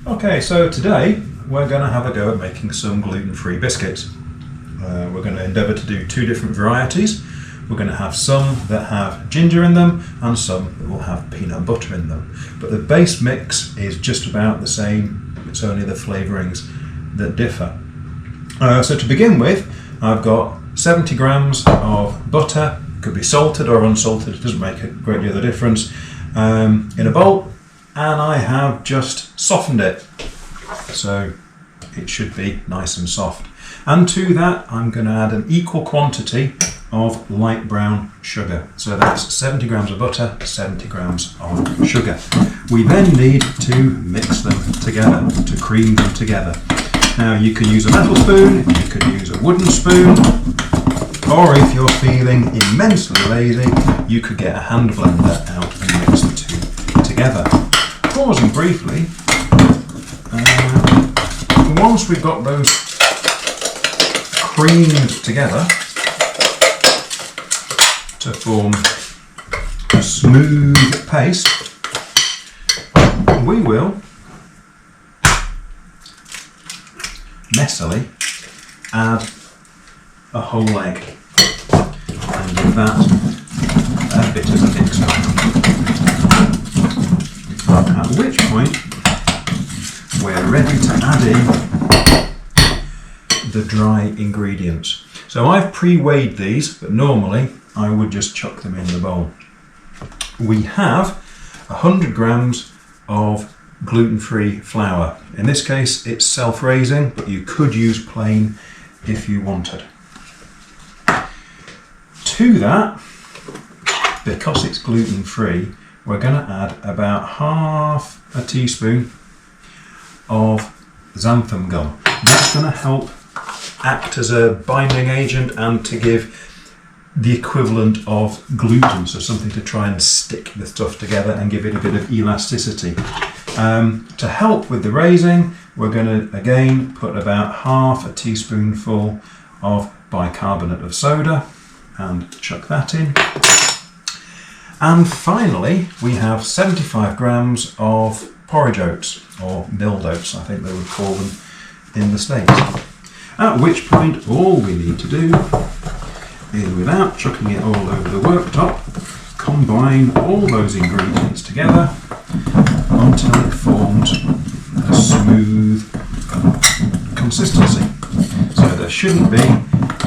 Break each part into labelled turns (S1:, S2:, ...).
S1: Okay, so today we're going to have a go at making some gluten-free biscuits. We're going to endeavour to do two different varieties. We're going to have some that have ginger in them and some that will have peanut butter in them. But the base mix is just about the same, it's only the flavourings that differ. So to begin with, I've got 70 grams of butter, could be salted or unsalted, it doesn't make a great deal of difference, in a bowl, and I have just softened it. So it should be nice and soft. And to that I'm going to add an equal quantity of light brown sugar. So that's 70 grams of butter, 70 grams of sugar. We then need to mix them together, to cream them together. Now you can use a metal spoon, you could use a wooden spoon, or if you're feeling immensely lazy, you could get a hand blender out and mix the two together. Pausing briefly, once we've got those creamed together to form a smooth paste, we will messily add a whole egg and give that a bit of a mix around. At which point we're ready to add in the dry ingredients. So I've pre-weighed these, but normally I would just chuck them in the bowl. We have 100 grams of gluten-free flour. In this case it's self-raising, but you could use plain if you wanted. To that, because it's gluten-free, we're going to add about half a teaspoon of xanthum gum. That's going to help act as a binding agent and to give the equivalent of gluten, so something to try and stick the stuff together and give it a bit of elasticity. To help with the raising, we're going to again put about half a teaspoonful of bicarbonate of soda and chuck that in. And finally we have 75 grams of porridge oats, or milled oats I think they would call them in the States. At which point all we need to do is, without chucking it all over the worktop, combine all those ingredients together until it forms a smooth consistency. So there shouldn't be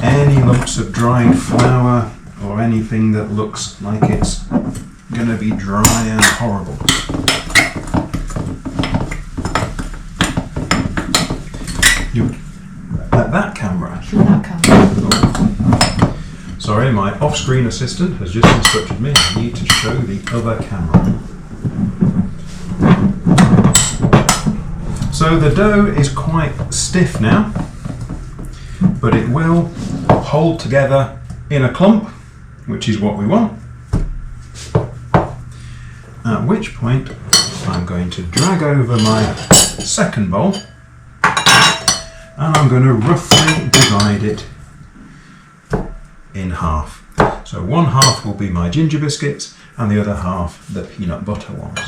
S1: any lumps of dried flour or anything that looks like it's going to be dry and horrible. At that camera. Oh. Sorry, my off-screen assistant has just instructed me I need to show the other camera. So the dough is quite stiff now, but it will hold together in a clump, which is what we want. At which point I'm going to drag over my second bowl and I'm going to roughly divide it in half. So one half will be my ginger biscuits and the other half the peanut butter ones.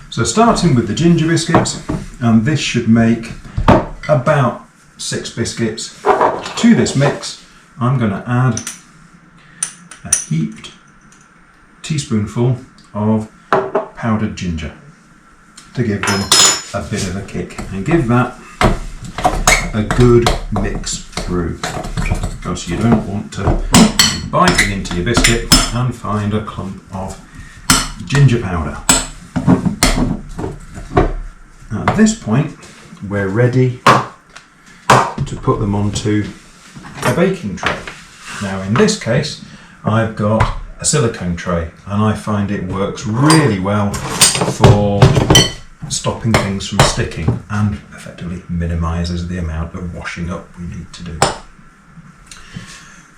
S1: So starting with the ginger biscuits, and this should make about 6 biscuits. To this mix I'm going to add a heaped teaspoonful of powdered ginger to give them a bit of a kick and give that a good mix through, because you don't want to be biting into your biscuit and find a clump of ginger powder. At this point we're ready to put them onto a baking tray. Now in this case I've got a silicone tray and I find it works really well for stopping things from sticking and effectively minimises the amount of washing up we need to do.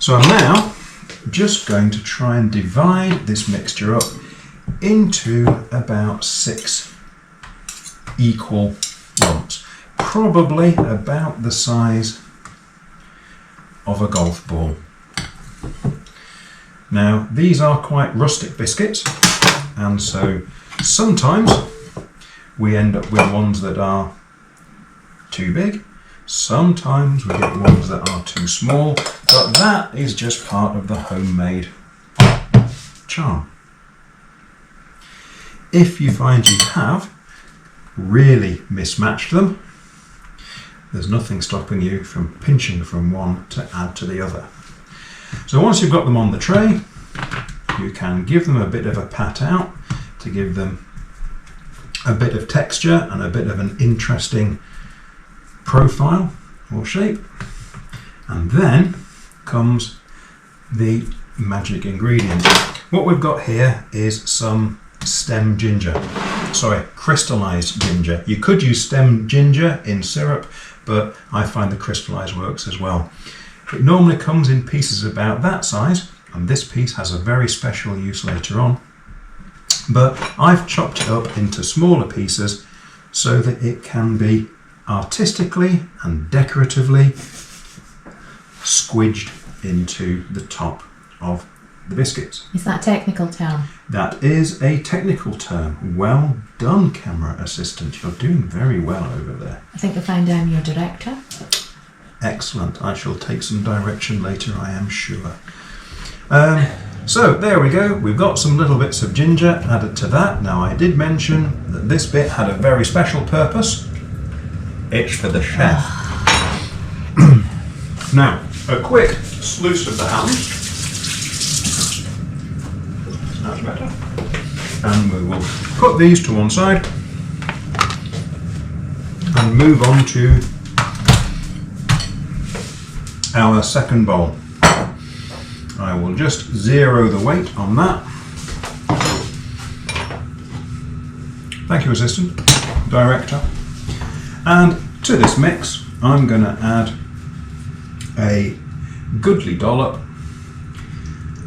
S1: So I'm now just going to try and divide this mixture up into about 6 equal lumps, probably about the size of a golf ball. Now these are quite rustic biscuits, and so sometimes we end up with ones that are too big. Sometimes we get ones that are too small, but that is just part of the homemade charm. If you find you have really mismatched them, there's nothing stopping you from pinching from one to add to the other. So once you've got them on the tray, you can give them a bit of a pat out to give them a bit of texture and a bit of an interesting profile or shape. And then comes the magic ingredient. What we've got here is some stem ginger. Sorry, crystalised ginger. You could use stem ginger in syrup, but I find the crystalised works as well. It normally comes in pieces about that size, and this piece has a very special use later on. But I've chopped it up into smaller pieces so that it can be artistically and decoratively squidged into the top of the biscuits.
S2: Is that a technical term?
S1: That is a technical term. Well done, camera assistant. You're doing very well over there.
S2: I think you'll find I'm your director.
S1: Excellent. I shall take some direction later, I am sure. So there we go. We've got some little bits of ginger added to that. Now I did mention that this bit had a very special purpose. It's for the chef. Now, a quick sluice of the hand. That's better. And we will put these to one side and move on to our second bowl. I will just zero the weight on that. Thank you, assistant director. And to this mix, I'm going to add a goodly dollop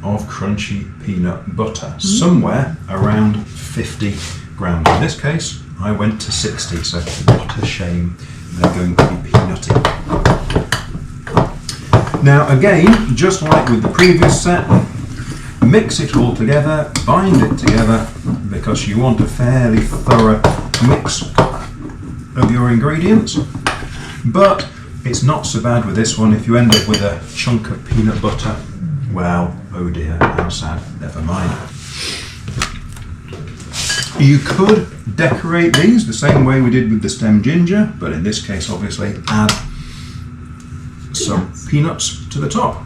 S1: of crunchy peanut butter, somewhere around 50 grams. In this case, I went to 60, so what a shame they're going to be peanutty. Now again, just like with the previous set, mix it all together, bind it together, because you want a fairly thorough mix of your ingredients. But it's not so bad with this one. If you end up with a chunk of peanut butter, well, oh dear, how sad, never mind. You could decorate these the same way we did with the stem ginger, but in this case obviously add some peanuts to the top.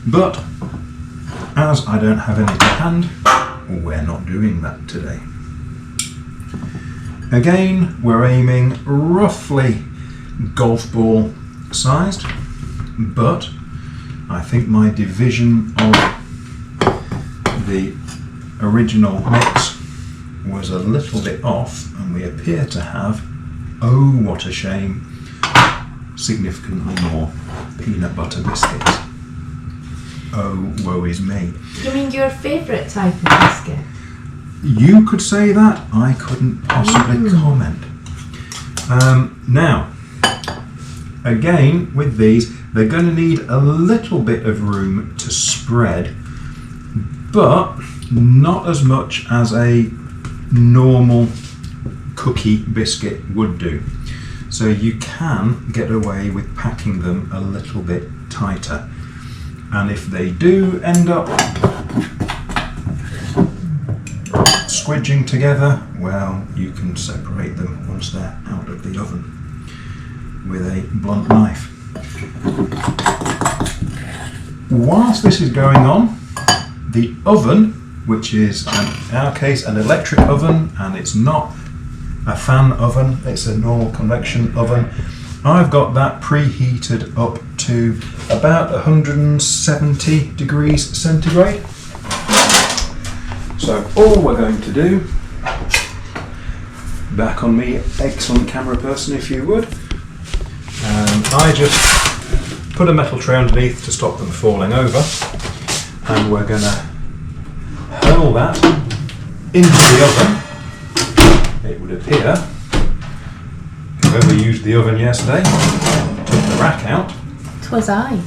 S1: But as I don't have any to hand, we're not doing that today. Again, we're aiming roughly golf ball sized, but I think my division of the original mix was a little bit off, and we appear to have, oh what a shame, significantly more peanut butter biscuits. Oh, woe is me.
S2: You mean your favourite type of biscuit?
S1: You could say that. I couldn't possibly comment. Now, again, with these, they're going to need a little bit of room to spread, but not as much as a normal cookie biscuit would do. So you can get away with packing them a little bit tighter. And if they do end up squidging together, well, you can separate them once they're out of the oven with a blunt knife. Whilst this is going on, the oven, which is in our case an electric oven, and it's not a fan oven, it's a normal convection oven, I've got that preheated up to about 170 degrees centigrade. So all we're going to do, back on me, excellent camera person if you would, I just put a metal tray underneath to stop them falling over, and we're going to hurl that into the oven. It would appear whoever used the oven yesterday took the rack out.
S2: 'Twas I.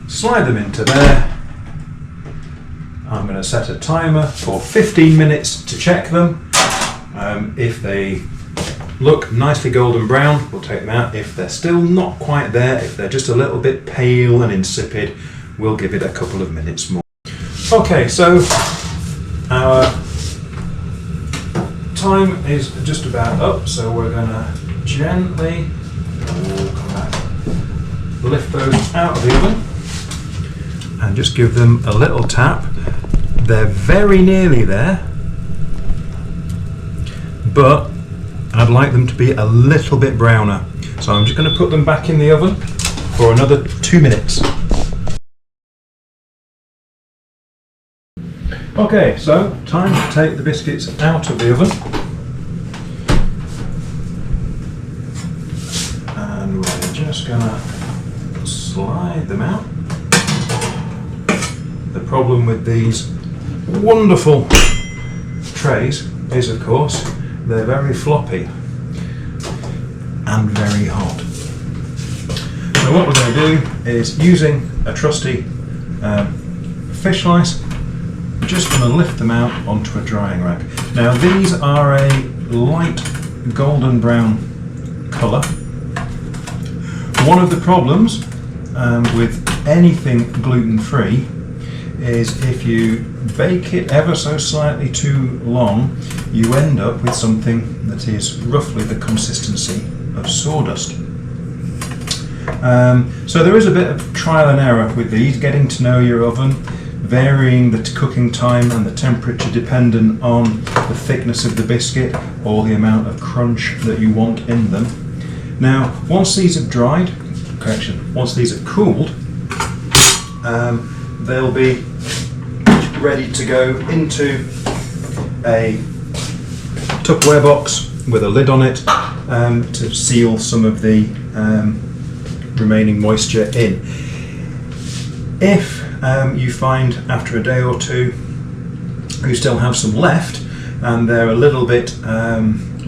S1: Slide them into there, I'm going to set a timer for 15 minutes to check them. If they look nicely golden brown, we'll take them out. If they're still not quite there, if they're just a little bit pale and insipid, we'll give it a couple of minutes more. Okay, so our time is just about up, so we're going to gently lift those out of the oven and just give them a little tap. They're very nearly there, but I'd like them to be a little bit browner. So I'm just going to put them back in the oven for another 2 minutes. Okay, so time to take the biscuits out of the oven. And we're just going to slide them out. The problem with these wonderful trays is, of course, they're very floppy and very hot. So what we're going to do is, using a trusty fish slice, we're just going to lift them out onto a drying rack. Now these are a light golden brown colour. One of the problems with anything gluten-free is if you bake it ever so slightly too long, you end up with something that is roughly the consistency of sawdust. So there is a bit of trial and error with these, getting to know your oven, varying the cooking time and the temperature dependent on the thickness of the biscuit or the amount of crunch that you want in them. Now, once these have dried, once these have cooled, they'll be ready to go into a Tupperware box with a lid on it to seal some of the remaining moisture in. If you find after a day or two you still have some left and they're a little bit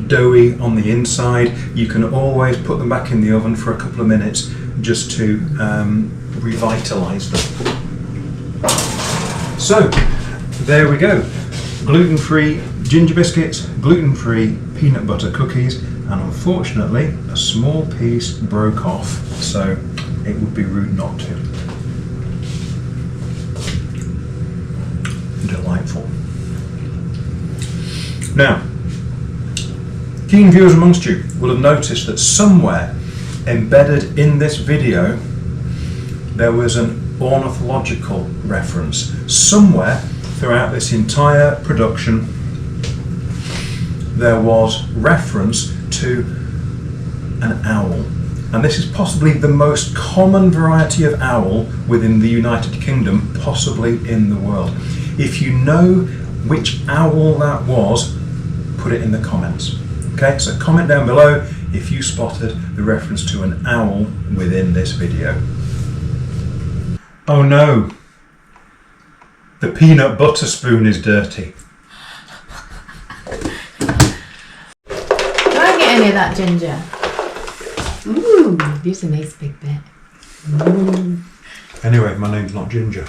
S1: doughy on the inside, you can always put them back in the oven for a couple of minutes just to revitalise them. So there we go, gluten-free ginger biscuits, gluten-free peanut butter cookies, and unfortunately a small piece broke off, so it would be rude not to. Delightful. Now, keen viewers amongst you will have noticed that somewhere embedded in this video there was an ornithological reference. Somewhere throughout this entire production there was reference to an owl, and this is possibly the most common variety of owl within the United Kingdom, possibly in the world. If you know which owl that was, put it in the comments. Okay, so comment down below if you spotted the reference to an owl within this video. Oh no, the peanut butter spoon is dirty.
S2: Do I get any of that ginger? Ooh, here's a nice big bit. Ooh.
S1: Anyway, my name's not Ginger.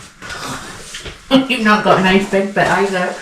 S2: You've not got a nice big bit either.